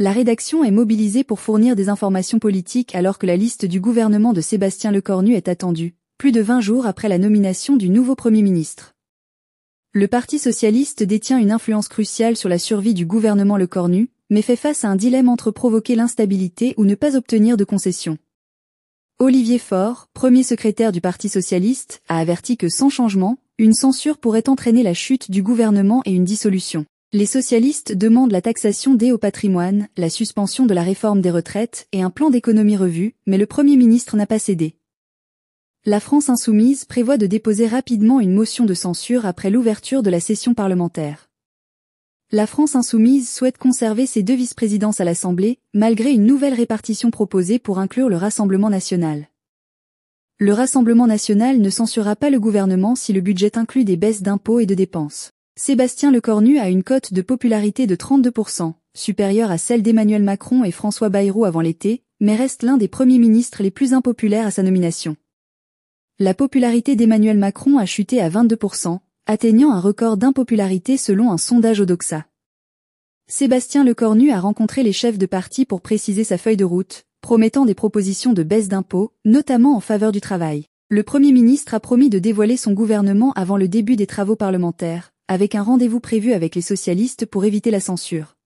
La rédaction est mobilisée pour fournir des informations politiques alors que la liste du gouvernement de Sébastien Lecornu est attendue, plus de 20 jours après la nomination du nouveau Premier ministre. Le Parti socialiste détient une influence cruciale sur la survie du gouvernement Lecornu, mais fait face à un dilemme entre provoquer l'instabilité ou ne pas obtenir de concessions. Olivier Faure, premier secrétaire du Parti socialiste, a averti que sans changement, une censure pourrait entraîner la chute du gouvernement et une dissolution. Les socialistes demandent la taxation des hauts patrimoines, la suspension de la réforme des retraites et un plan d'économie revu, mais le Premier ministre n'a pas cédé. La France insoumise prévoit de déposer rapidement une motion de censure après l'ouverture de la session parlementaire. La France insoumise souhaite conserver ses 2 vice-présidences à l'Assemblée, malgré une nouvelle répartition proposée pour inclure le Rassemblement national. Le Rassemblement national ne censurera pas le gouvernement si le budget inclut des baisses d'impôts et de dépenses. Sébastien Lecornu a une cote de popularité de 32%, supérieure à celle d'Emmanuel Macron et François Bayrou avant l'été, mais reste l'un des premiers ministres les plus impopulaires à sa nomination. La popularité d'Emmanuel Macron a chuté à 22%, atteignant un record d'impopularité selon un sondage Odoxa. Sébastien Lecornu a rencontré les chefs de parti pour préciser sa feuille de route, promettant des propositions de baisse d'impôts, notamment en faveur du travail. Le Premier ministre a promis de dévoiler son gouvernement avant le début des travaux parlementaires, avec un rendez-vous prévu avec les socialistes pour éviter la censure.